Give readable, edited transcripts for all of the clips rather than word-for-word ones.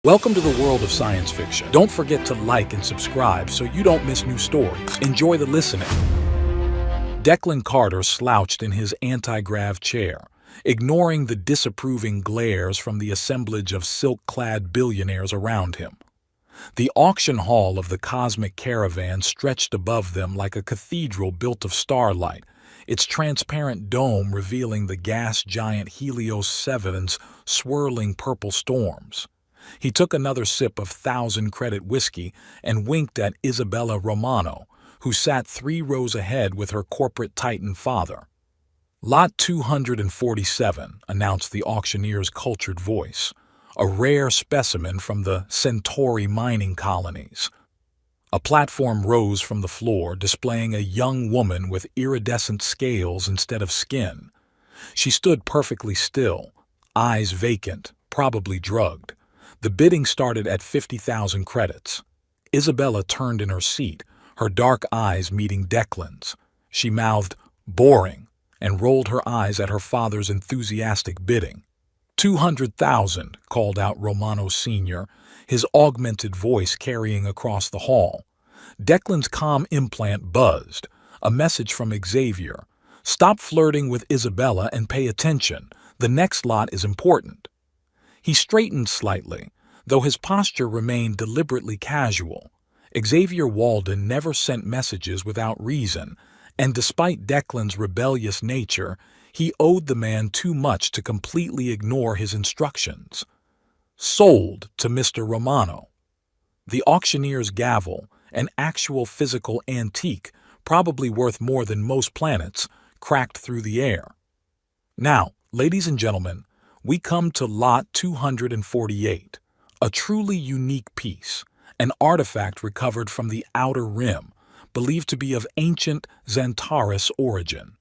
Welcome to the world of science fiction. Don't forget to like and subscribe so you don't miss new stories. Enjoy the listening. Declan Carter slouched in his anti-grav chair, ignoring the disapproving glares from the assemblage of silk-clad billionaires around him. The auction hall of the cosmic caravan stretched above them like a cathedral built of starlight, its transparent dome revealing the gas giant Helios 7's swirling purple storms. He took another sip of 1,000-credit whiskey and winked at Isabella Romano, who sat 3 rows ahead with her corporate titan father. Lot 247, announced the auctioneer's cultured voice, a rare specimen from the Centauri mining colonies. A platform rose from the floor, displaying a young woman with iridescent scales instead of skin. She stood perfectly still, eyes vacant, probably drugged. The bidding started at 50,000 credits. Isabella turned in her seat, her dark eyes meeting Declan's. She mouthed, "Boring," and rolled her eyes at her father's enthusiastic bidding. 200,000, called out Romano Sr., his augmented voice carrying across the hall. Declan's comm implant buzzed, a message from Xavier. "Stop flirting with Isabella and pay attention. The next lot is important." He straightened slightly, though his posture remained deliberately casual. Xavier Walden never sent messages without reason, and despite Declan's rebellious nature, he owed the man too much to completely ignore his instructions. "Sold to Mr. Romano." The auctioneer's gavel, an actual physical antique, probably worth more than most planets, cracked through the air. "Now, ladies and gentlemen, we come to Lot 248, a truly unique piece, an artifact recovered from the Outer Rim, believed to be of ancient Xantaris origin."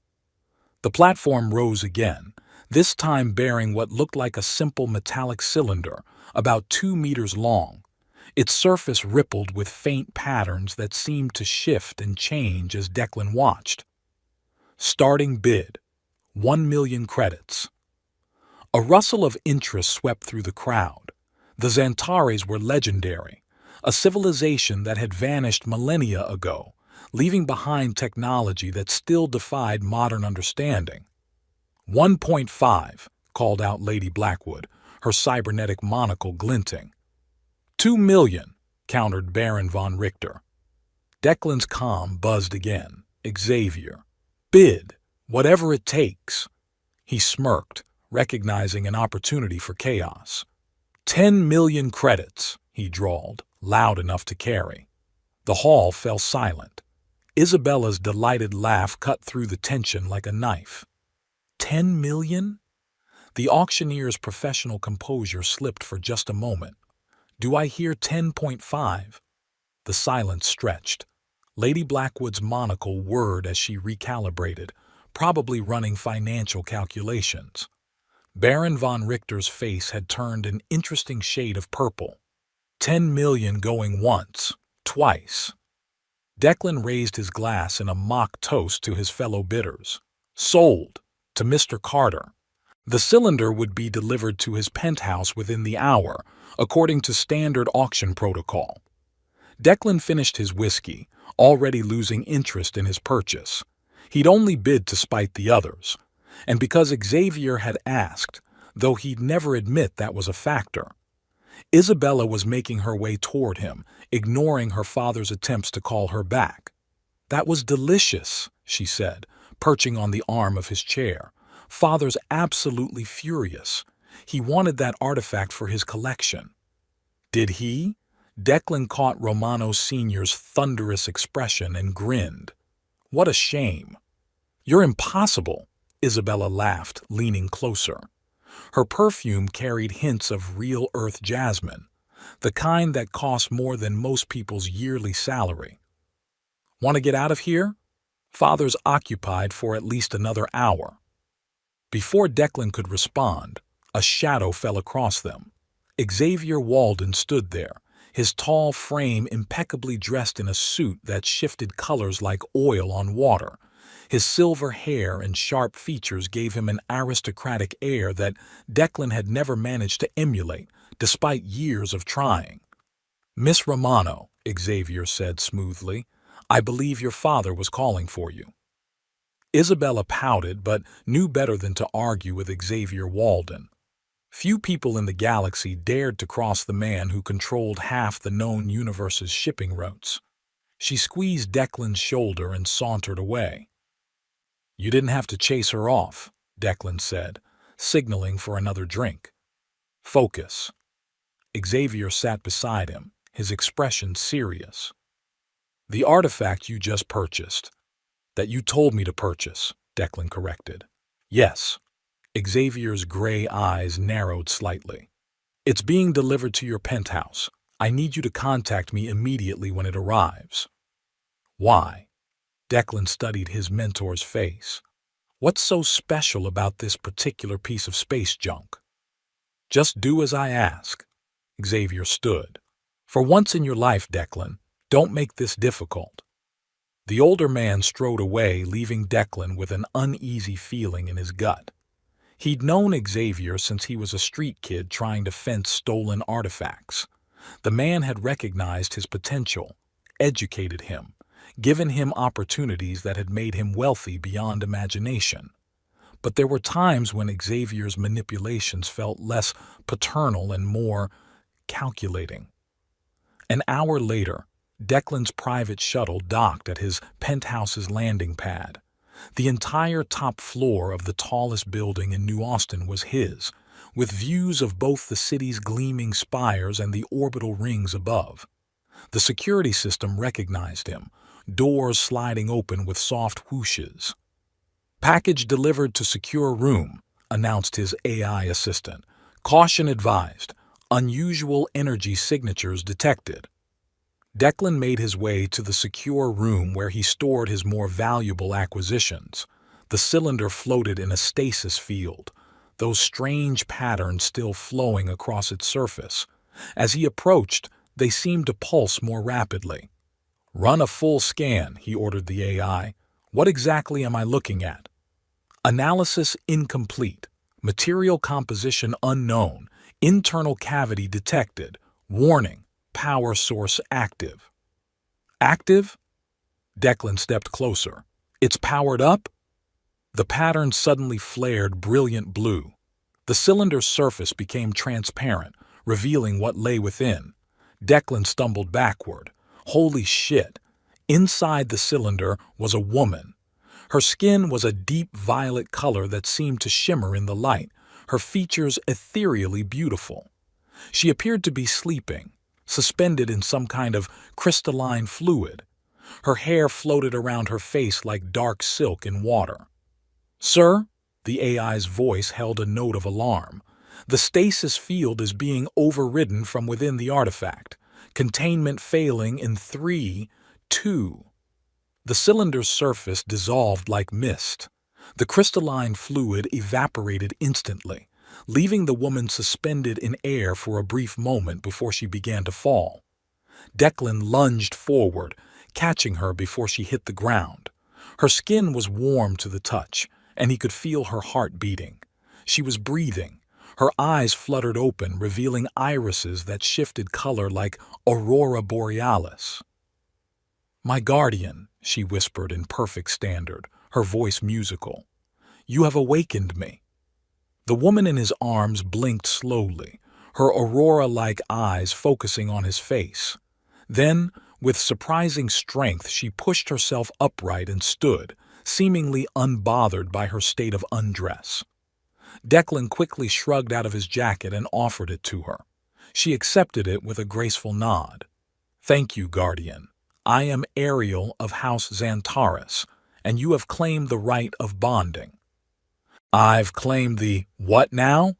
The platform rose again, this time bearing what looked like a simple metallic cylinder, about 2 meters long. Its surface rippled with faint patterns that seemed to shift and change as Declan watched. Starting bid, 1 million credits. A rustle of interest swept through the crowd. The Xantaris were legendary, a civilization that had vanished millennia ago, leaving behind technology that still defied modern understanding. 1.5, called out Lady Blackwood, her cybernetic monocle glinting. 2 million, countered Baron von Richter. Declan's comm buzzed again. "Xavier. Bid, whatever it takes." He smirked, recognizing an opportunity for chaos. 10 million credits, he drawled, loud enough to carry. The hall fell silent. Isabella's delighted laugh cut through the tension like a knife. 10 million? The auctioneer's professional composure slipped for just a moment. "Do I hear 10.5? The silence stretched. Lady Blackwood's monocle whirred as she recalibrated, probably running financial calculations. Baron von Richter's face had turned an interesting shade of purple. 10 million going once, twice. Declan raised his glass in a mock toast to his fellow bidders. "Sold to Mr. Carter." The cylinder would be delivered to his penthouse within the hour, according to standard auction protocol. Declan finished his whiskey, already losing interest in his purchase. He'd only bid to spite the others. And because Xavier had asked, though he'd never admit that was a factor. Isabella was making her way toward him, ignoring her father's attempts to call her back. "That was delicious," she said, perching on the arm of his chair. "Father's absolutely furious. He wanted that artifact for his collection." "Did he?" Declan caught Romano Sr.'s thunderous expression and grinned. "What a shame." "You're impossible," Isabella laughed, leaning closer. Her perfume carried hints of real earth jasmine, the kind that costs more than most people's yearly salary. "Want to get out of here?" "Father's occupied for at least another hour." Before Declan could respond, a shadow fell across them. Xavier Walden stood there, his tall frame impeccably dressed in a suit that shifted colors like oil on water. His silver hair and sharp features gave him an aristocratic air that Declan had never managed to emulate, despite years of trying. "Miss Romano," Xavier said smoothly, "I believe your father was calling for you." Isabella pouted but knew better than to argue with Xavier Walden. Few people in the galaxy dared to cross the man who controlled half the known universe's shipping routes. She squeezed Declan's shoulder and sauntered away. "You didn't have to chase her off," Declan said, signaling for another drink. "Focus." Xavier sat beside him, his expression serious. "The artifact you just purchased." "That you told me to purchase," Declan corrected. "Yes." Xavier's gray eyes narrowed slightly. "It's being delivered to your penthouse. I need you to contact me immediately when it arrives." "Why?" Declan studied his mentor's face. "What's so special about this particular piece of space junk?" "Just do as I ask." Xavier stood. "For once in your life, Declan, don't make this difficult." The older man strode away, leaving Declan with an uneasy feeling in his gut. He'd known Xavier since he was a street kid trying to fence stolen artifacts. The man had recognized his potential, educated him, given him opportunities that had made him wealthy beyond imagination. But there were times when Xavier's manipulations felt less paternal and more calculating. An hour later, Declan's private shuttle docked at his penthouse's landing pad. The entire top floor of the tallest building in New Austin was his, with views of both the city's gleaming spires and the orbital rings above. The security system recognized him, doors sliding open with soft whooshes. "Package delivered to secure room," announced his AI assistant. "Caution advised. Unusual energy signatures detected." Declan made his way to the secure room where he stored his more valuable acquisitions. The cylinder floated in a stasis field, those strange patterns still flowing across its surface. As he approached, they seemed to pulse more rapidly. "Run a full scan," he ordered the AI. "What exactly am I looking at?" "Analysis incomplete. Material composition unknown. Internal cavity detected. Warning. Power source active." "Active?" Declan stepped closer. "It's powered up?" The pattern suddenly flared brilliant blue. The cylinder's surface became transparent, revealing what lay within. Declan stumbled backward. Holy shit! Inside the cylinder was a woman. Her skin was a deep violet color that seemed to shimmer in the light, her features ethereally beautiful. She appeared to be sleeping, suspended in some kind of crystalline fluid. Her hair floated around her face like dark silk in water. "Sir?" The AI's voice held a note of alarm. "The stasis field is being overridden from within the artifact. Containment failing in 3, 2. The cylinder's surface dissolved like mist. The crystalline fluid evaporated instantly, leaving the woman suspended in air for a brief moment before she began to fall. Declan lunged forward, catching her before she hit the ground. Her skin was warm to the touch, and he could feel her heart beating. She was breathing. Her eyes fluttered open, revealing irises that shifted color like aurora borealis. "My guardian," she whispered in perfect standard, her voice musical. "You have awakened me." The woman in his arms blinked slowly, her aurora-like eyes focusing on his face. Then, with surprising strength, she pushed herself upright and stood, seemingly unbothered by her state of undress. Declan quickly shrugged out of his jacket and offered it to her. She accepted it with a graceful nod. "Thank you, guardian. I am Ariel of House Xantaris, and you have claimed the right of bonding." "I've claimed the what now?"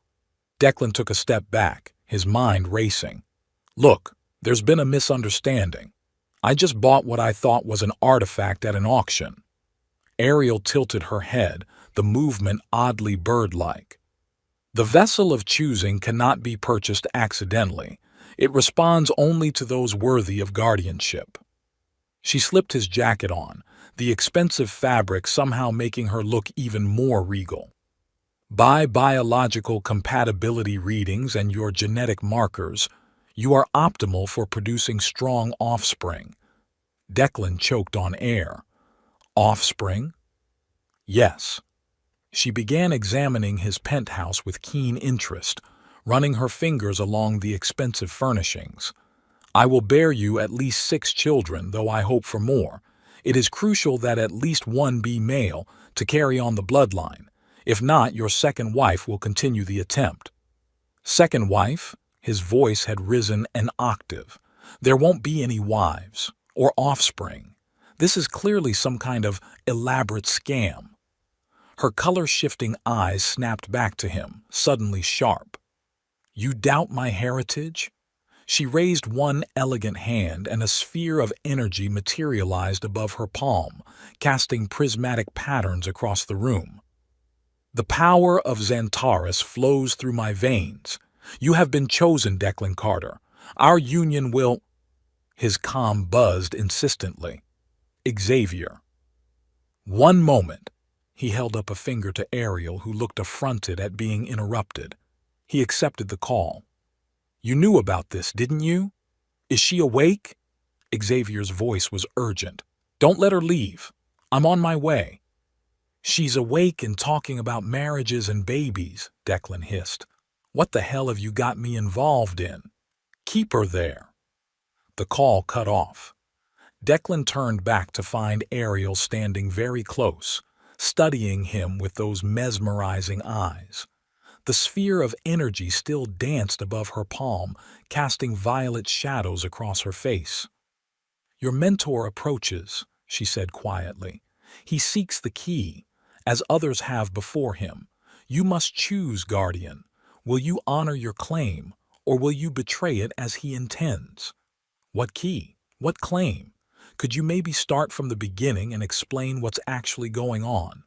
Declan took a step back, his mind racing. "Look, there's been a misunderstanding. I just bought what I thought was an artifact at an auction." Ariel tilted her head, the movement oddly bird-like. "The vessel of choosing cannot be purchased accidentally. It responds only to those worthy of guardianship." She slipped his jacket on, the expensive fabric somehow making her look even more regal. By biological compatibility readings and your genetic markers, you are optimal for producing strong offspring. Declan choked on air. Offspring? Yes. She began examining his penthouse with keen interest, running her fingers along the expensive furnishings. I will bear you at least 6 children, though I hope for more. It is crucial that at least one be male to carry on the bloodline. If not, your second wife will continue the attempt. Second wife? His voice had risen an octave. There won't be any wives or offspring. This is clearly some kind of elaborate scam. Her color-shifting eyes snapped back to him, suddenly sharp. You doubt my heritage? She raised one elegant hand and a sphere of energy materialized above her palm, casting prismatic patterns across the room. The power of Xantares flows through my veins. You have been chosen, Declan Carter. Our union will... His calm buzzed insistently. Xavier. One moment. He held up a finger to Ariel, who looked affronted at being interrupted. He accepted the call. You knew about this, didn't you? Is she awake? Xavier's voice was urgent. Don't let her leave. I'm on my way. She's awake and talking about marriages and babies, Declan hissed. What the hell have you got me involved in? Keep her there. The call cut off. Declan turned back to find Ariel standing very close, studying him with those mesmerizing eyes. The sphere of energy still danced above her palm, casting violet shadows across her face. Your mentor approaches, she said quietly. He seeks the key, as others have before him. You must choose, Guardian. Will you honor your claim, or will you betray it as he intends? What key? What claim? Could you maybe start from the beginning and explain what's actually going on?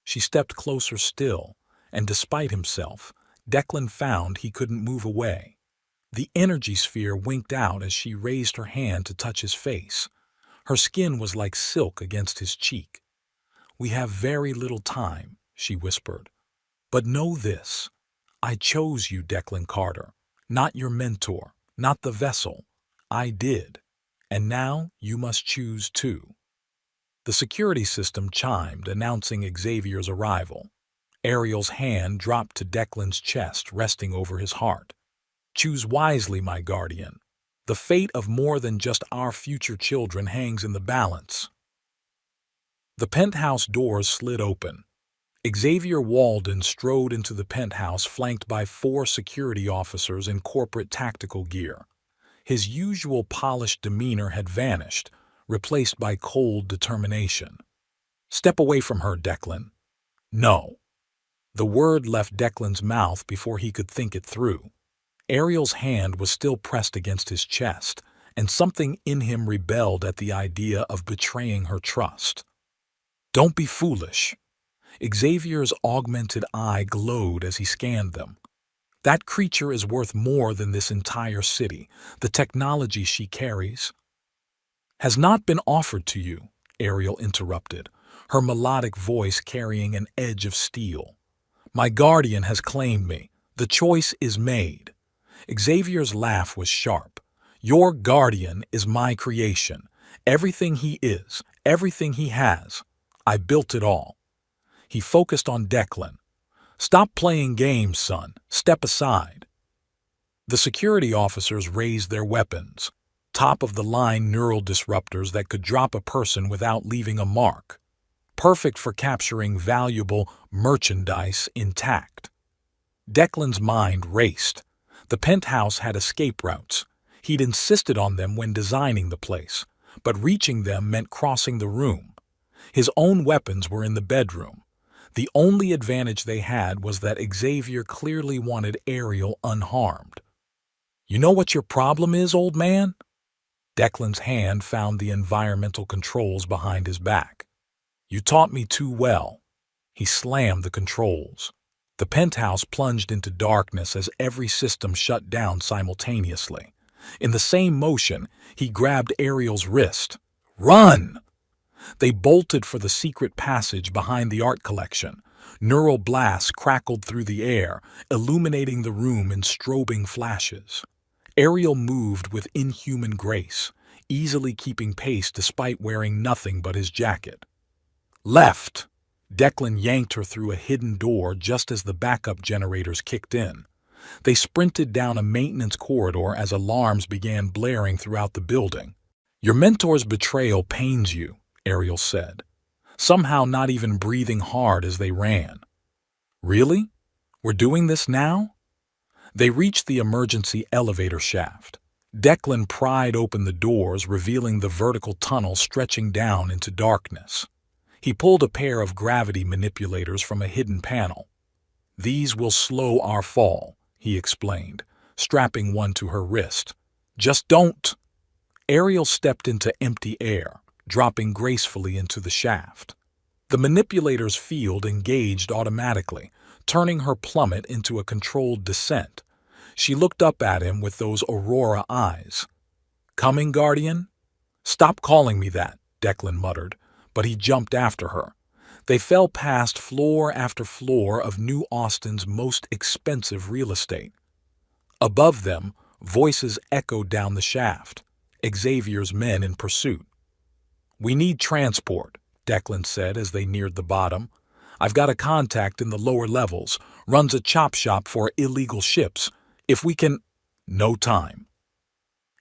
She stepped closer still, and despite himself, Declan found he couldn't move away. The energy sphere winked out as she raised her hand to touch his face. Her skin was like silk against his cheek. We have very little time, she whispered. But know this. I chose you, Declan Carter. Not your mentor, not the vessel. I did. And now you must choose too. The security system chimed, announcing Xavier's arrival. Ariel's hand dropped to Declan's chest, resting over his heart. Choose wisely, my guardian. The fate of more than just our future children hangs in the balance. The penthouse doors slid open. Xavier Walden strode into the penthouse, flanked by 4 security officers in corporate tactical gear. His usual polished demeanor had vanished, replaced by cold determination. Step away from her, Declan. No. The word left Declan's mouth before he could think it through. Ariel's hand was still pressed against his chest, and something in him rebelled at the idea of betraying her trust. Don't be foolish. Xavier's augmented eye glowed as he scanned them. That creature is worth more than this entire city. The technology she carries has not been offered to you, Ariel interrupted, her melodic voice carrying an edge of steel. My guardian has claimed me. The choice is made. Xavier's laugh was sharp. Your guardian is my creation. Everything he is, everything he has. I built it all. He focused on Declan. Stop playing games, son. Step aside. The security officers raised their weapons, top-of-the-line neural disruptors that could drop a person without leaving a mark, perfect for capturing valuable merchandise intact. Declan's mind raced. The penthouse had escape routes. He'd insisted on them when designing the place, but reaching them meant crossing the room. His own weapons were in the bedroom. The only advantage they had was that Xavier clearly wanted Ariel unharmed. You know what your problem is, old man? Declan's hand found the environmental controls behind his back. You taught me too well. He slammed the controls. The penthouse plunged into darkness as every system shut down simultaneously. In the same motion, he grabbed Ariel's wrist. Run! They bolted for the secret passage behind the art collection, Neural blasts crackled through the air, illuminating the room in strobing flashes. Ariel moved with inhuman grace, easily keeping pace despite wearing nothing but his jacket. Left! Declan yanked her through a hidden door just as the backup generators kicked in. They sprinted down a maintenance corridor as alarms began blaring throughout the building. "Your mentor's betrayal pains you," Ariel said, somehow not even breathing hard as they ran. "Really? We're doing this now?" They reached the emergency elevator shaft. Declan pried open the doors, revealing the vertical tunnel stretching down into darkness. He pulled a pair of gravity manipulators from a hidden panel. "These will slow our fall," he explained, strapping one to her wrist. "Just don't." Ariel stepped into empty air, dropping gracefully into the shaft. The manipulator's field engaged automatically, turning her plummet into a controlled descent. She looked up at him with those Aurora eyes. "Coming, Guardian?" "Stop calling me that," Declan muttered, but he jumped after her. They fell past floor after floor of New Austin's most expensive real estate. Above them, voices echoed down the shaft, Xavier's men in pursuit. "We need transport," Declan said as they neared the bottom. "I've got a contact in the lower levels, runs a chop shop for illegal ships. If we can—" "No time."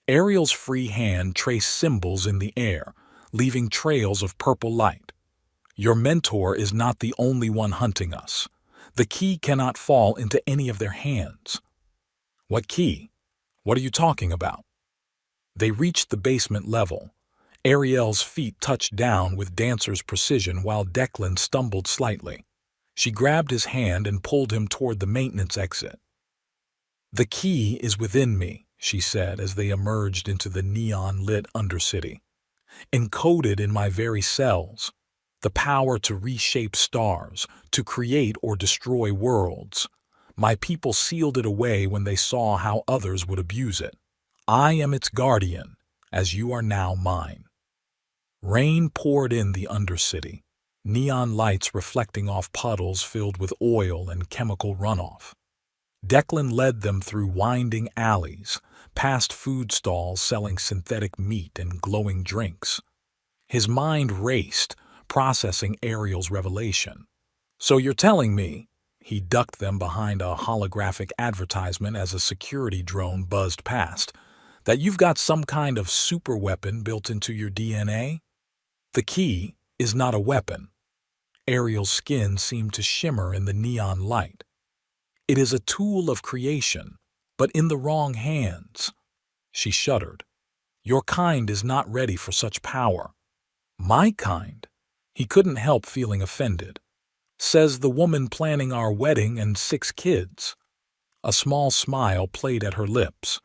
Ariel's free hand traced symbols in the air, leaving trails of purple light. "Your mentor is not the only one hunting us. The key cannot fall into any of their hands." "What key? What are you talking about?" They reached the basement level. Ariel's feet touched down with dancer's precision while Declan stumbled slightly. She grabbed his hand and pulled him toward the maintenance exit. "The key is within me," she said as they emerged into the neon-lit undercity. "Encoded in my very cells. The power to reshape stars, to create or destroy worlds. My people sealed it away when they saw how others would abuse it. I am its guardian, as you are now mine." Rain poured in the undercity, neon lights reflecting off puddles filled with oil and chemical runoff. Declan led them through winding alleys, past food stalls selling synthetic meat and glowing drinks. His mind raced, processing Ariel's revelation. "So you're telling me," he ducked them behind a holographic advertisement as a security drone buzzed past, "that you've got some kind of super weapon built into your DNA? The key is not a weapon." Ariel's skin seemed to shimmer in the neon light. "It is a tool of creation, but in the wrong hands." She shuddered. "Your kind is not ready for such power." "My kind?" He couldn't help feeling offended. "Says the woman planning our wedding and 6 kids. A small smile played at her lips.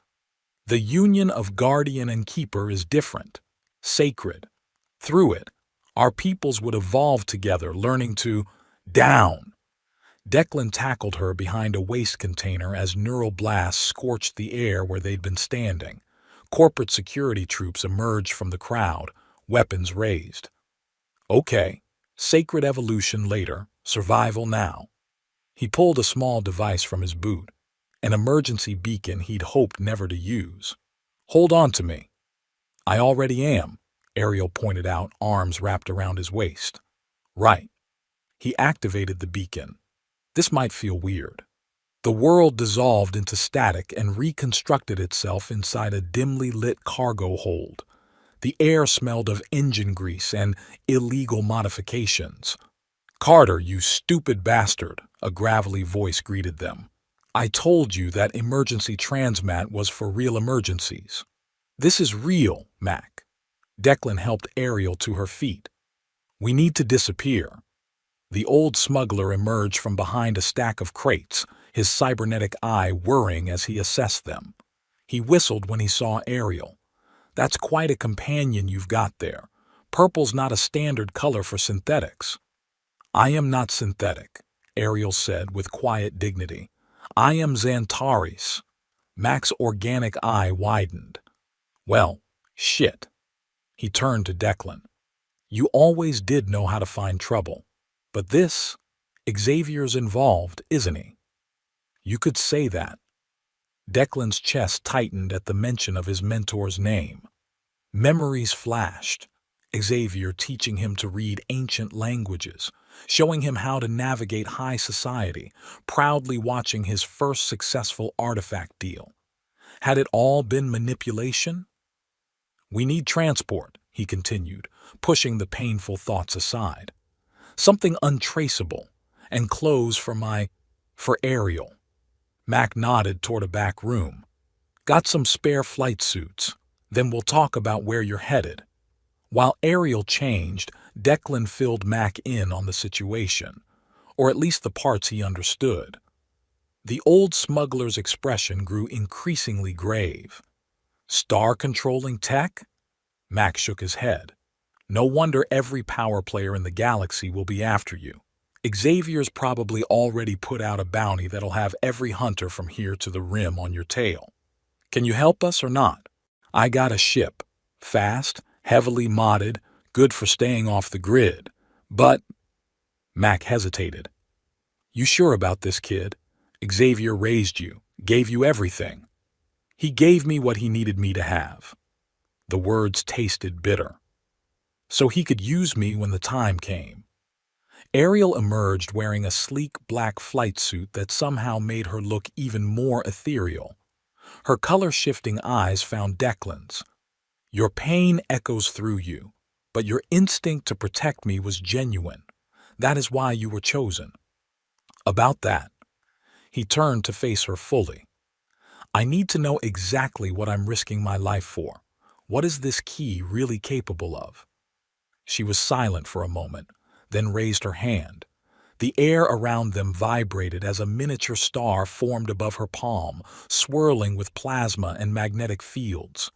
"The union of guardian and keeper is different, sacred. Through it, our peoples would evolve together, learning to—" "Down!" Declan tackled her behind a waste container as neural blasts scorched the air where they'd been standing. Corporate security troops emerged from the crowd, weapons raised. "Okay, sacred evolution later, survival now." He pulled a small device from his boot, an emergency beacon he'd hoped never to use. "Hold on to me." "I already am," Ariel pointed out, arms wrapped around his waist. "Right." He activated the beacon. This might feel weird. The world dissolved into static and reconstructed itself inside a dimly lit cargo hold. The air smelled of engine grease and illegal modifications. "Carter, you stupid bastard," a gravelly voice greeted them. "I told you that emergency transmat was for real emergencies." "This is real, Mac." Declan helped Ariel to her feet. "We need to disappear." The old smuggler emerged from behind a stack of crates, his cybernetic eye whirring as he assessed them. He whistled when he saw Ariel. "That's quite a companion you've got there. Purple's not a standard color for synthetics." "I am not synthetic," Ariel said with quiet dignity. "I am Xantaris." Mac's organic eye widened. "Well, shit." He turned to Declan. "You always did know how to find trouble. But this, Xavier's involved, isn't he? You could say that. Declan's chest tightened at the mention of his mentor's name. Memories flashed. Xavier teaching him to read ancient languages, showing him how to navigate high society, proudly watching his first successful artifact deal. Had it all been manipulation? We need transport, he continued, pushing the painful thoughts aside. Something untraceable, and clothes for Ariel. Mac nodded toward a back room. Got some spare flight suits. Then we'll talk about where you're headed. While Ariel changed, Declan filled Mac in on the situation, or at least the parts he understood. The old smuggler's expression grew increasingly grave. Star-controlling tech? Mac shook his head. No wonder every power player in the galaxy will be after you. Xavier's probably already put out a bounty that'll have every hunter from here to the rim on your tail. Can you help us or not? I got a ship. Fast, heavily modded, good for staying off the grid. But... Mac hesitated. You sure about this, kid? Xavier raised you, gave you everything. He gave me what he needed me to have. The words tasted bitter. So he could use me when the time came. Ariel emerged wearing a sleek black flight suit that somehow made her look even more ethereal. Her color-shifting eyes found Declan's. Your pain echoes through you, but your instinct to protect me was genuine. That is why you were chosen. About that, he turned to face her fully. I need to know exactly what I'm risking my life for. What is this key really capable of? She was silent for a moment, then raised her hand. The air around them vibrated as a miniature star formed above her palm, swirling with plasma and magnetic fields.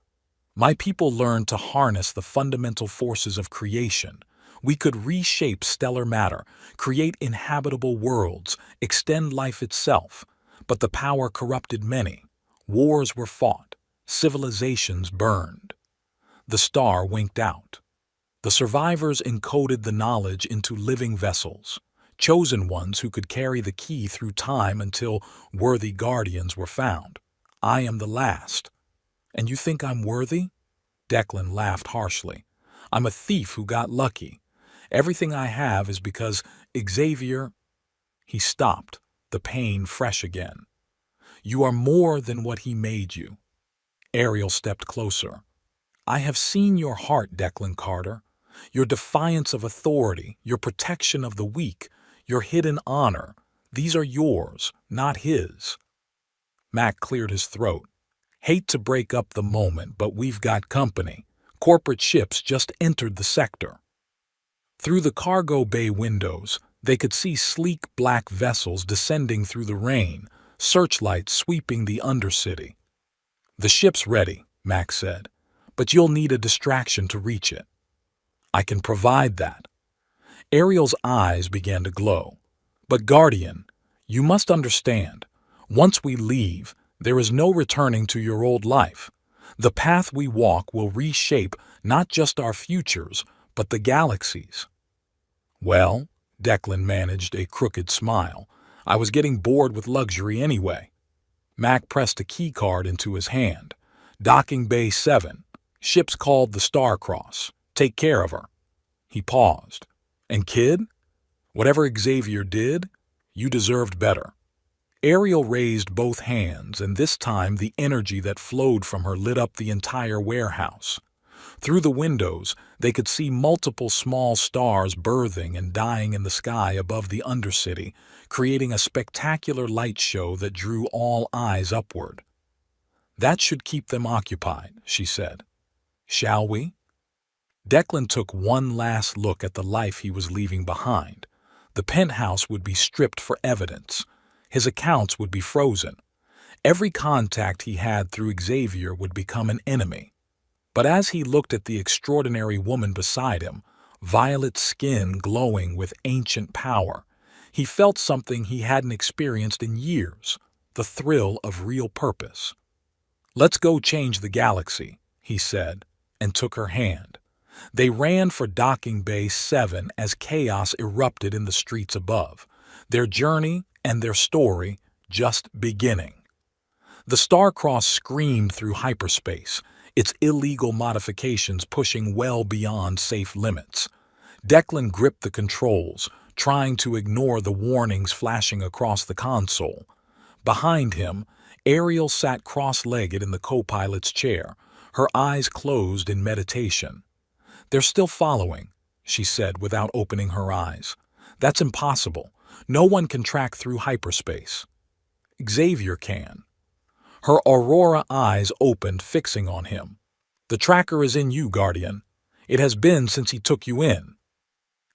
My people learned to harness the fundamental forces of creation. We could reshape stellar matter, create inhabitable worlds, extend life itself. But the power corrupted many. Wars were fought. Civilizations burned. The star winked out. The survivors encoded the knowledge into living vessels, chosen ones who could carry the key through time until worthy guardians were found. I am the last. And you think I'm worthy? Declan laughed harshly. I'm a thief who got lucky. Everything I have is because Xavier... He stopped, the pain fresh again. You are more than what he made you. Ariel stepped closer. I have seen your heart, Declan Carter. Your defiance of authority, your protection of the weak, your hidden honor. These are yours, not his. Mac cleared his throat. Hate to break up the moment, but we've got company. Corporate ships just entered the sector. Through the cargo bay windows, they could see sleek black vessels descending through the rain, searchlights sweeping the undercity. The ship's ready, Mac said, but you'll need a distraction to reach it. I can provide that. Ariel's eyes began to glow. But Guardian, you must understand, once we leave, there is no returning to your old life. The path we walk will reshape not just our futures, but the galaxies. Well, Declan managed a crooked smile. I was getting bored with luxury anyway. Mac pressed a key card into his hand. Docking Bay 7. Ship's called the Starcross. Take care of her. He paused. And kid? Whatever Xavier did, you deserved better. Ariel raised both hands, and this time the energy that flowed from her lit up the entire warehouse. Through the windows, they could see multiple small stars birthing and dying in the sky above the undercity, creating a spectacular light show that drew all eyes upward. That should keep them occupied, she said. Shall we? Declan took one last look at the life he was leaving behind. The penthouse would be stripped for evidence. His accounts would be frozen. Every contact he had through Xavier would become an enemy. But as he looked at the extraordinary woman beside him, violet skin glowing with ancient power, he felt something he hadn't experienced in years, the thrill of real purpose. Let's go change the galaxy, he said, and took her hand. They ran for Docking Bay 7 as chaos erupted in the streets above. their journey and their story just beginning. The Starcross screamed through hyperspace, its illegal modifications pushing well beyond safe limits. Declan gripped the controls, trying to ignore the warnings flashing across the console. Behind him, Ariel sat cross-legged in the co-pilot's chair, her eyes closed in meditation. "They're still following," she said without opening her eyes. "That's impossible. No one can track through hyperspace." "Xavier can." Her Aurora eyes opened, fixing on him. "The tracker is in you, Guardian. It has been since he took you in."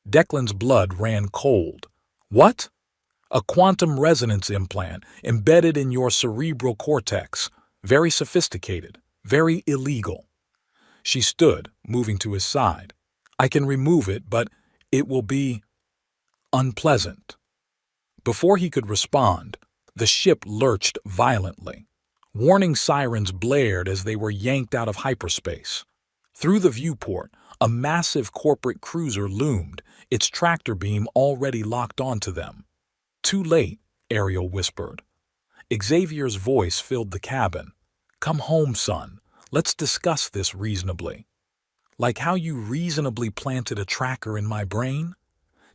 Declan's blood ran cold. "What?" "A quantum resonance implant embedded in your cerebral cortex. Very sophisticated, very illegal." She stood, moving to his side. "I can remove it, but it will be unpleasant." Before he could respond, the ship lurched violently. Warning sirens blared as they were yanked out of hyperspace. Through the viewport, a massive corporate cruiser loomed, its tractor beam already locked onto them. "Too late," Ariel whispered. Xavier's voice filled the cabin. "Come home, son. Let's discuss this reasonably." "Like how you reasonably planted a tracker in my brain?"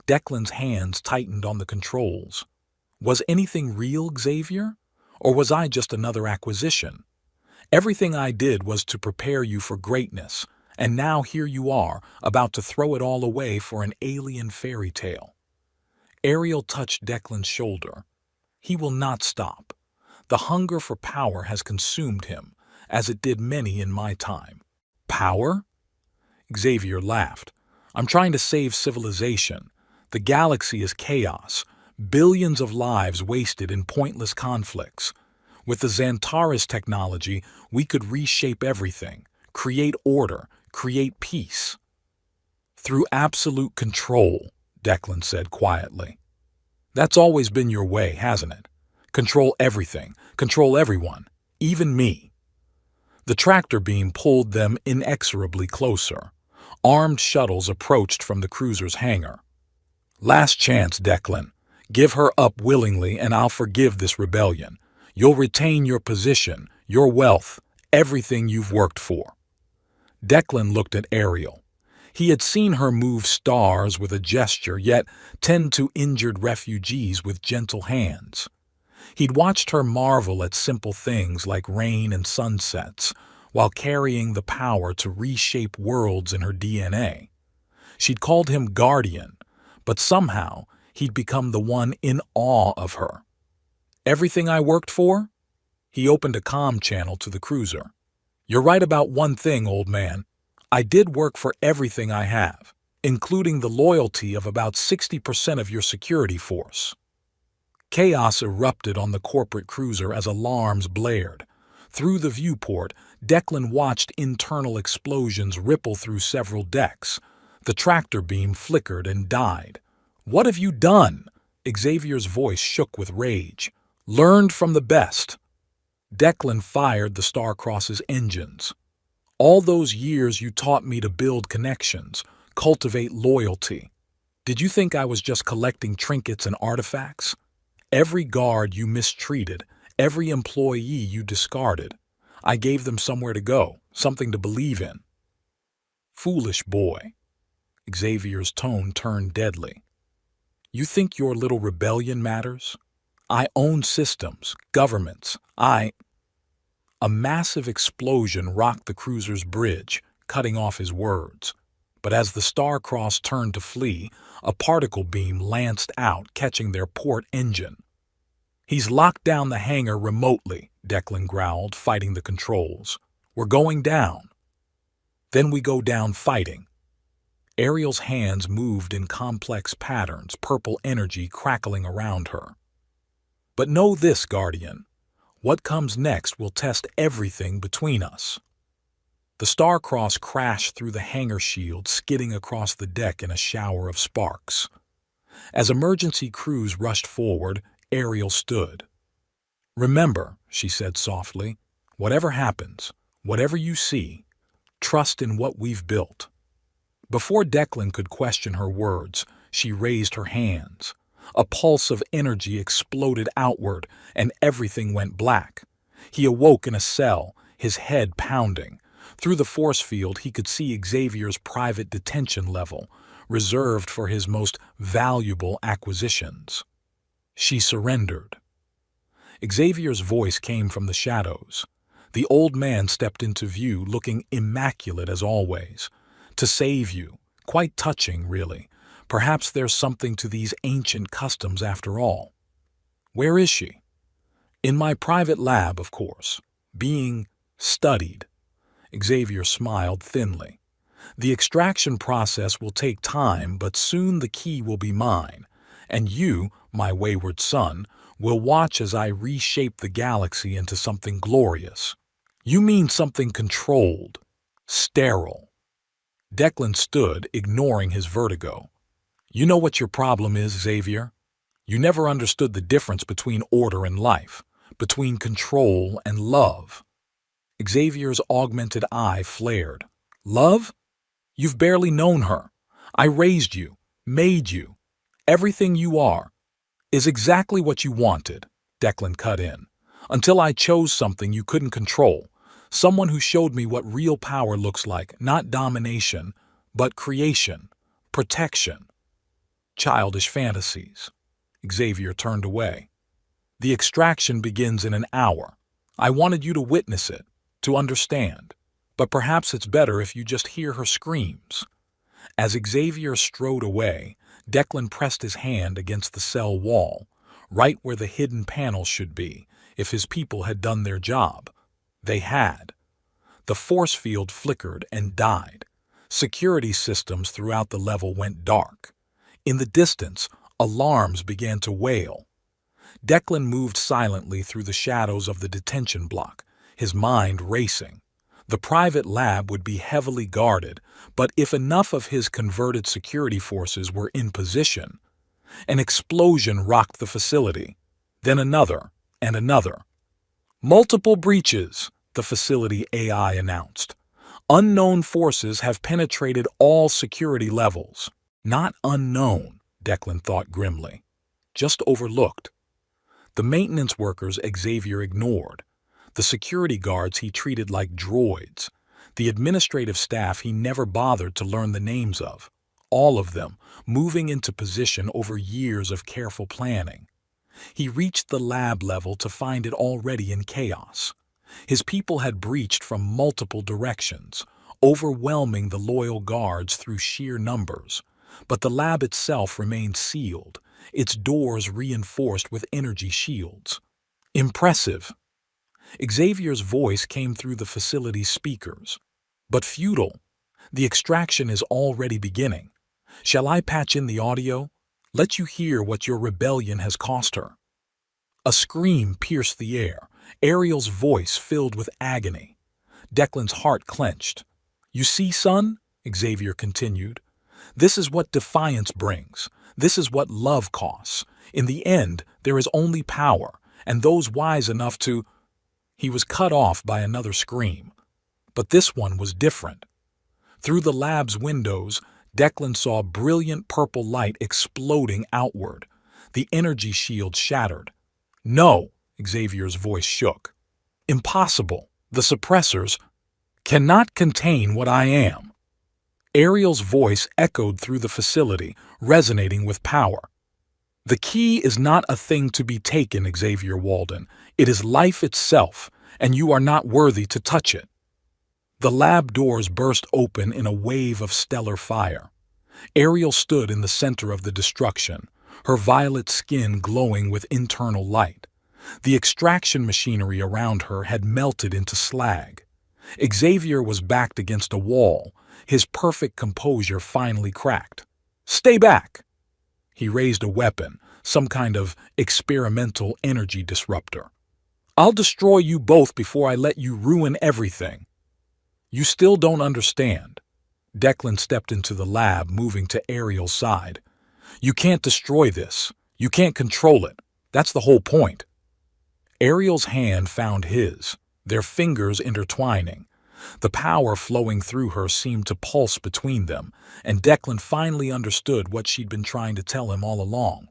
Declan's hands tightened on the controls. "Was anything real, Xavier? Or was I just another acquisition? Everything I did was to prepare you for greatness, and now here you are, about to throw it all away for an alien fairy tale." Ariel touched Declan's shoulder. "He will not stop. The hunger for power has consumed him, as it did many in my time." "Power?" Xavier laughed. "I'm trying to save civilization. The galaxy is chaos. Billions of lives wasted in pointless conflicts. With the Xantaris technology, we could reshape everything, create order, create peace." "Through absolute control," Declan said quietly. "That's always been your way, hasn't it? Control everything, control everyone, even me." The tractor beam pulled them inexorably closer. Armed shuttles approached from the cruiser's hangar. "Last chance, Declan. Give her up willingly and I'll forgive this rebellion. You'll retain your position, your wealth, everything you've worked for." Declan looked at Ariel. He had seen her move stars with a gesture, yet tend to injured refugees with gentle hands. He'd watched her marvel at simple things like rain and sunsets, while carrying the power to reshape worlds in her DNA. She'd called him guardian, but somehow he'd become the one in awe of her. "Everything I worked for?" He opened a comm channel to the cruiser. "You're right about one thing, old man. I did work for everything I have, including the loyalty of about 60% of your security force." Chaos erupted on the corporate cruiser as alarms blared. Through the viewport, Declan watched internal explosions ripple through several decks. The tractor beam flickered and died. "What have you done?" Xavier's voice shook with rage. "Learned from the best." Declan fired the Starcross's engines. "All those years you taught me to build connections, cultivate loyalty. Did you think I was just collecting trinkets and artifacts? Every guard you mistreated, every employee you discarded, I gave them somewhere to go, something to believe in." "Foolish boy." Xavier's tone turned deadly. "You think your little rebellion matters? I own systems, governments, A massive explosion rocked the cruiser's bridge, cutting off his words. But as the Starcross turned to flee, a particle beam lanced out, catching their port engine. "He's locked down the hangar remotely," Declan growled, fighting the controls. "We're going down." "Then we go down fighting." Ariel's hands moved in complex patterns, purple energy crackling around her. "But know this, Guardian. What comes next will test everything between us." The Starcross crashed through the hangar shield, skidding across the deck in a shower of sparks. As emergency crews rushed forward, Ariel stood. "Remember," she said softly, "whatever happens, whatever you see, trust in what we've built." Before Declan could question her words, she raised her hands. A pulse of energy exploded outward, and everything went black. He awoke in a cell, his head pounding. Through the force field, he could see Xavier's private detention level, reserved for his most valuable acquisitions. She surrendered. Xavier's voice came from the shadows. The old man stepped into view, looking immaculate as always. To save you. Quite touching, really. Perhaps there's something to these ancient customs after all. Where is she? In my private lab, of course. Being studied. Xavier smiled thinly. The extraction process will take time, but soon the key will be mine. And you, my wayward son, will watch as I reshape the galaxy into something glorious. You mean something controlled, sterile. Declan stood, ignoring his vertigo. You know what your problem is, Xavier? You never understood the difference between order and life, between control and love. Xavier's augmented eye flared. Love? You've barely known her. I raised you, made you. Everything you are is exactly what you wanted, Declan cut in, until I chose something you couldn't control, someone who showed me what real power looks like, not domination, but creation, protection. Childish fantasies. Xavier turned away. The extraction begins in an hour. I wanted you to witness it, to understand, but perhaps it's better if you just hear her screams. As Xavier strode away, Declan pressed his hand against the cell wall, right where the hidden panel should be, if his people had done their job. They had. The force field flickered and died. Security systems throughout the level went dark. In the distance, alarms began to wail. Declan moved silently through the shadows of the detention block, his mind racing. The private lab would be heavily guarded, but if enough of his converted security forces were in position, an explosion rocked the facility, then another and another. Multiple breaches, the facility AI announced. Unknown forces have penetrated all security levels. Not unknown, Declan thought grimly. Just overlooked. The maintenance workers Xavier ignored. The security guards he treated like droids. The administrative staff he never bothered to learn the names of. All of them moving into position over years of careful planning. He reached the lab level to find it already in chaos. His people had breached from multiple directions, overwhelming the loyal guards through sheer numbers. But the lab itself remained sealed, its doors reinforced with energy shields. Impressive. Xavier's voice came through the facility's speakers. But futile. The extraction is already beginning. Shall I patch in the audio? Let you hear what your rebellion has cost her. A scream pierced the air, Ariel's voice filled with agony. Declan's heart clenched. You see, son, Xavier continued, this is what defiance brings. This is what love costs. In the end, there is only power, and those wise enough to... He was cut off by another scream. But this one was different. Through the lab's windows, Declan saw brilliant purple light exploding outward. The energy shield shattered. No, Xavier's voice shook. Impossible. The suppressors cannot contain what I am. Ariel's voice echoed through the facility, resonating with power. The key is not a thing to be taken, Xavier Walden. It is life itself, and you are not worthy to touch it. The lab doors burst open in a wave of stellar fire. Ariel stood in the center of the destruction, her violet skin glowing with internal light. The extraction machinery around her had melted into slag. Xavier was backed against a wall, his perfect composure finally cracked. Stay back! He raised a weapon, some kind of experimental energy disruptor. I'll destroy you both before I let you ruin everything. You still don't understand. Declan stepped into the lab, moving to Ariel's side. You can't destroy this. You can't control it. That's the whole point. Ariel's hand found his, their fingers intertwining. The power flowing through her seemed to pulse between them, and Declan finally understood what she'd been trying to tell him all along.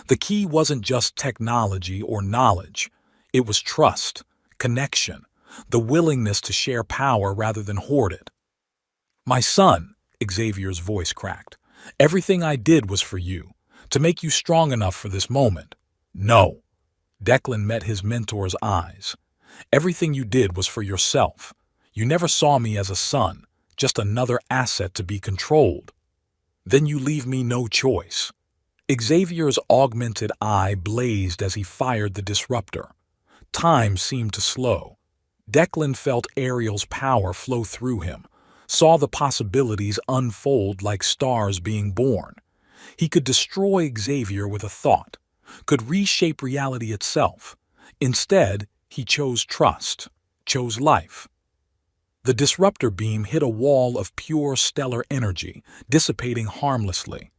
The key wasn't just technology or knowledge. It was trust, connection, the willingness to share power rather than hoard it. "My son," Xavier's voice cracked, "everything I did was for you, to make you strong enough for this moment." "No." Declan met his mentor's eyes. "Everything you did was for yourself. You never saw me as a son, just another asset to be controlled." "Then you leave me no choice." Xavier's augmented eye blazed as he fired the disruptor. Time seemed to slow. Declan felt Ariel's power flow through him, saw the possibilities unfold like stars being born. He could destroy Xavier with a thought, could reshape reality itself. Instead, he chose trust, chose life. The disruptor beam hit a wall of pure stellar energy, dissipating harmlessly.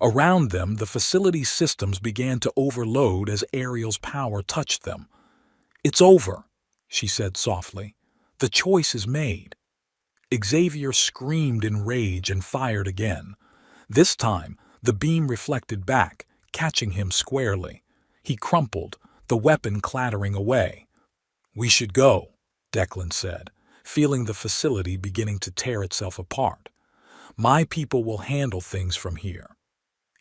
Around them, the facility's systems began to overload as Ariel's power touched them. "It's over," she said softly. "The choice is made." Xavier screamed in rage and fired again. This time, the beam reflected back, catching him squarely. He crumpled, the weapon clattering away. "We should go," Declan said, feeling the facility beginning to tear itself apart. "My people will handle things from here."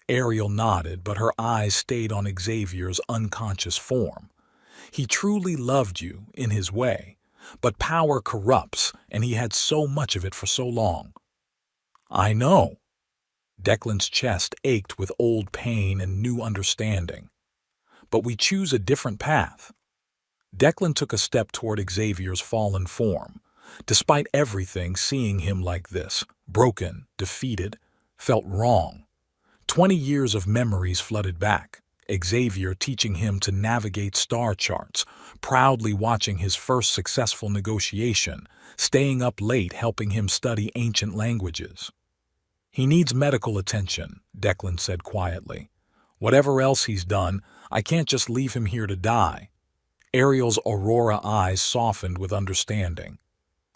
Ariel nodded, but her eyes stayed on Xavier's unconscious form. "He truly loved you, in his way, but power corrupts, and he had so much of it for so long." "I know." Declan's chest ached with old pain and new understanding. "But we choose a different path." Declan took a step toward Xavier's fallen form. Despite everything, seeing him like this, broken, defeated, felt wrong. 20 years of memories flooded back, Xavier teaching him to navigate star charts, proudly watching his first successful negotiation, staying up late helping him study ancient languages. "He needs medical attention," Declan said quietly. "Whatever else he's done, I can't just leave him here to die." Ariel's Aurora eyes softened with understanding.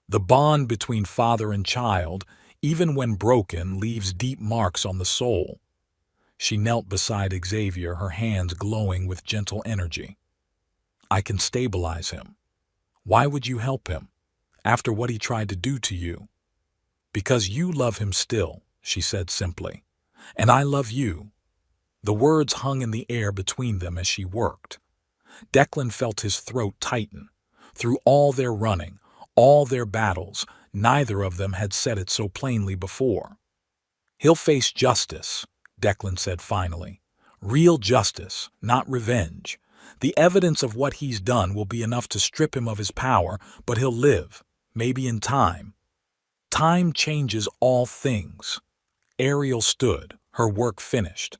The bond between father and child, even when broken, leaves deep marks on the soul. She knelt beside Xavier, her hands glowing with gentle energy. "I can stabilize him." "Why would you help him, after what he tried to do to you?" "Because you love him still," she said simply. "And I love you." The words hung in the air between them as she worked. Declan felt his throat tighten. Through all their running, all their battles, neither of them had said it so plainly before. "He'll face justice," Declan said finally. "Real justice, not revenge. The evidence of what he's done will be enough to strip him of his power, but he'll live, maybe in time." Time changes all things. Ariel stood, her work finished.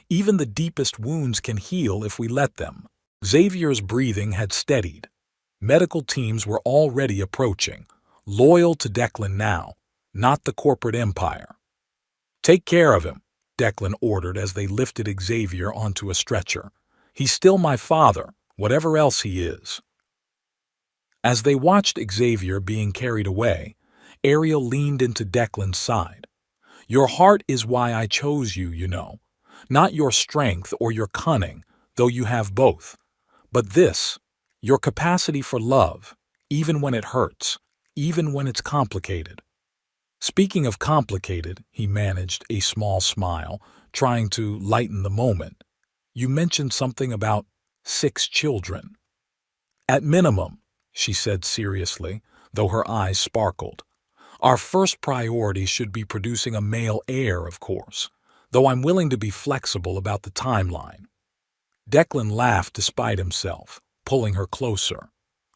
Even the deepest wounds can heal if we let them. Xavier's breathing had steadied. Medical teams were already approaching, loyal to Declan now, not the corporate empire. "Take care of him," Declan ordered as they lifted Xavier onto a stretcher. "He's still my father, whatever else he is." As they watched Xavier being carried away, Ariel leaned into Declan's side. "Your heart is why I chose you, you know. Not your strength or your cunning, though you have both. But this, your capacity for love, even when it hurts, even when it's complicated." "Speaking of complicated," he managed a small smile, trying to lighten the moment. "You mentioned something about 6 children." "At minimum," she said seriously, though her eyes sparkled. "Our first priority should be producing a male heir, of course, though I'm willing to be flexible about the timeline." Declan laughed despite himself, pulling her closer.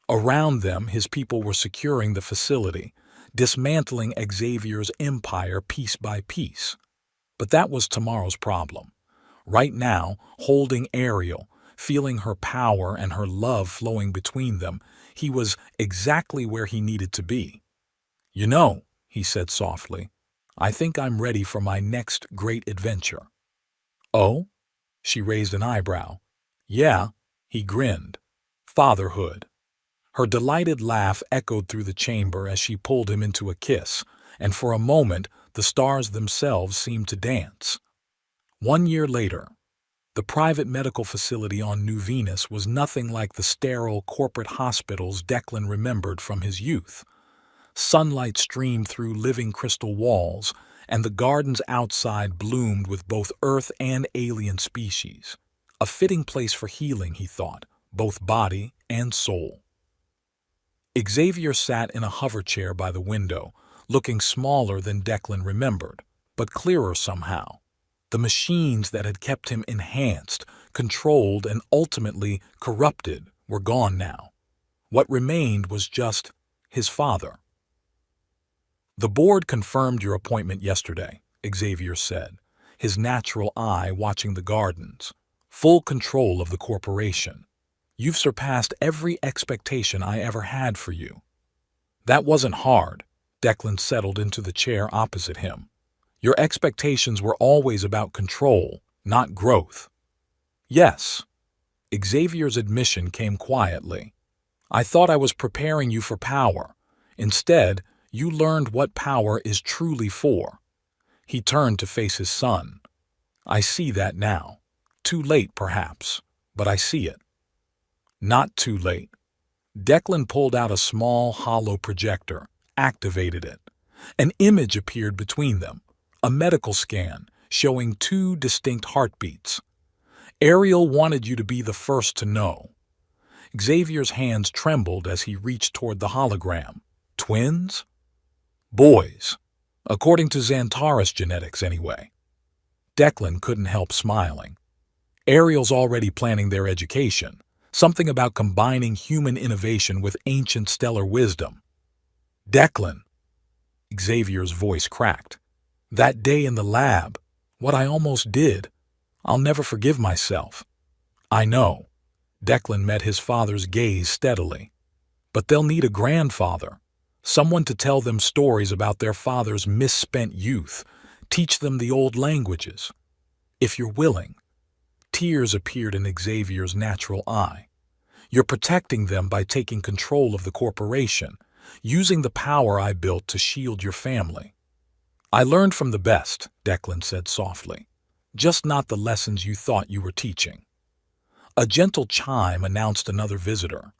Around them, his people were securing the facility, dismantling Xavier's empire piece by piece. But that was tomorrow's problem. Right now, holding Ariel, feeling her power and her love flowing between them, he was exactly where he needed to be. "You know," he said softly, "I think I'm ready for my next great adventure." "Oh?" She raised an eyebrow. "Yeah," he grinned. "Fatherhood." Her delighted laugh echoed through the chamber as she pulled him into a kiss, and for a moment the stars themselves seemed to dance. 1 year later, The private medical facility on New Venus was nothing like the sterile corporate hospitals Declan remembered from his youth. Sunlight streamed through living crystal walls, and the gardens outside bloomed with both Earth and alien species. A fitting place for healing, he thought, both body and soul. Xavier sat in a hover chair by the window, looking smaller than Declan remembered, but clearer somehow. The machines that had kept him enhanced, controlled, and ultimately corrupted were gone now. What remained was just his father. "The board confirmed your appointment yesterday," Xavier said, his natural eye watching the gardens. "Full control of the corporation. You've surpassed every expectation I ever had for you." "That wasn't hard." Declan settled into the chair opposite him. "Your expectations were always about control, not growth." "Yes." Xavier's admission came quietly. "I thought I was preparing you for power. Instead, you learned what power is truly for." He turned to face his son. "I see that now. Too late, perhaps, but I see it." "Not too late." Declan pulled out a small, hollow projector, activated it. An image appeared between them, a medical scan showing two distinct heartbeats. "Ariel wanted you to be the first to know." Xavier's hands trembled as he reached toward the hologram. "Twins?" "Boys. According to Xantaris genetics, anyway." Declan couldn't help smiling. "Ariel's already planning their education. Something about combining human innovation with ancient stellar wisdom." "Declan!" Xavier's voice cracked. "That day in the lab, what I almost did, I'll never forgive myself." "I know." Declan met his father's gaze steadily. "But they'll need a grandfather. Someone to tell them stories about their father's misspent youth, teach them the old languages. If you're willing." Tears appeared in Xavier's natural eye. "You're protecting them by taking control of the corporation, using the power I built to shield your family." "I learned from the best," Declan said softly. "Just not the lessons you thought you were teaching." A gentle chime announced another visitor.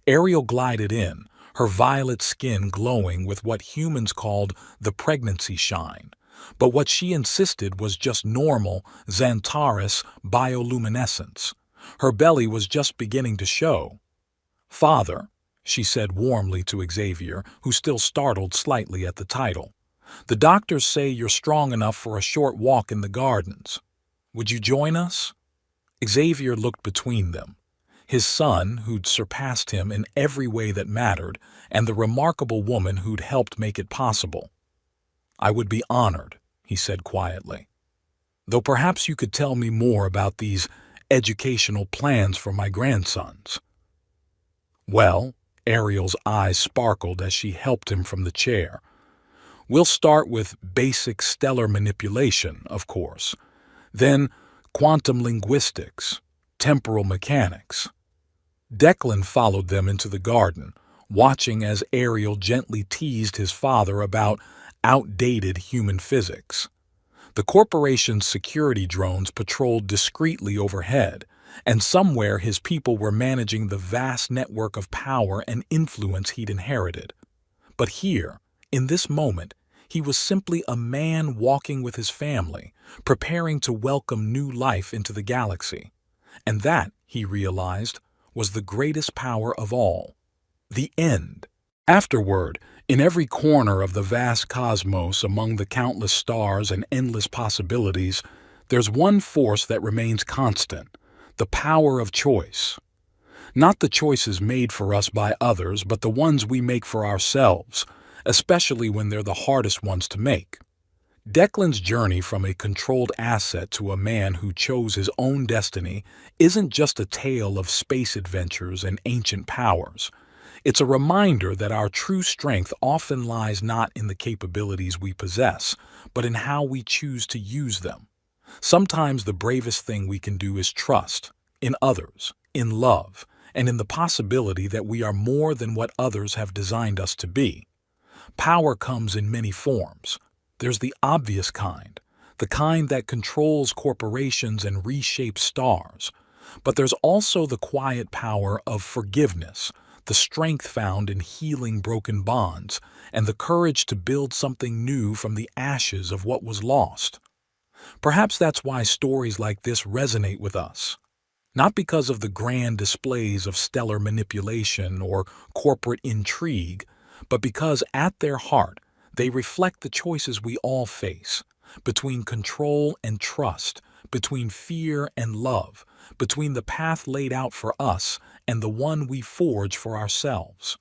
Ariel glided in, her violet skin glowing with what humans called the pregnancy shine. But what she insisted was just normal Xantaris bioluminescence. Her belly was just beginning to show. "Father," she said warmly to Xavier, who still startled slightly at the title, "the doctors say you're strong enough for a short walk in the gardens. Would you join us?" Xavier looked between them. His son, who'd surpassed him in every way that mattered, and the remarkable woman who'd helped make it possible. "I would be honored," he said quietly. "Though perhaps you could tell me more about these educational plans for my grandsons." "Well," Ariel's eyes sparkled as she helped him from the chair, "we'll start with basic stellar manipulation, of course. Then quantum linguistics, temporal mechanics." Declan followed them into the garden, watching as Ariel gently teased his father about outdated human physics. The corporation's security drones patrolled discreetly overhead, and somewhere his people were managing the vast network of power and influence he'd inherited. But here, in this moment, he was simply a man walking with his family, preparing to welcome new life into the galaxy. And that, he realized, was the greatest power of all. The end. Afterward, in every corner of the vast cosmos, among the countless stars and endless possibilities, there's one force that remains constant: the power of choice. Not the choices made for us by others, but the ones we make for ourselves, especially when they're the hardest ones to make. Declan's journey from a controlled asset to a man who chose his own destiny isn't just a tale of space adventures and ancient powers. It's a reminder that our true strength often lies not in the capabilities we possess, but in how we choose to use them. Sometimes the bravest thing we can do is trust in others, in love, and in the possibility that we are more than what others have designed us to be. Power comes in many forms. There's the obvious kind, the kind that controls corporations and reshapes stars. But there's also the quiet power of forgiveness, the strength found in healing broken bonds, and the courage to build something new from the ashes of what was lost. Perhaps that's why stories like this resonate with us. Not because of the grand displays of stellar manipulation or corporate intrigue, but because at their heart, they reflect the choices we all face, between control and trust, between fear and love, between the path laid out for us and the one we forge for ourselves.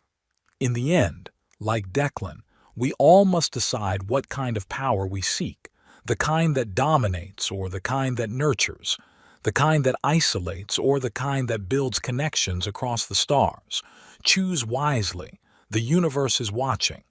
In the end, like Declan, we all must decide what kind of power we seek, the kind that dominates or the kind that nurtures, the kind that isolates or the kind that builds connections across the stars. Choose wisely. The universe is watching,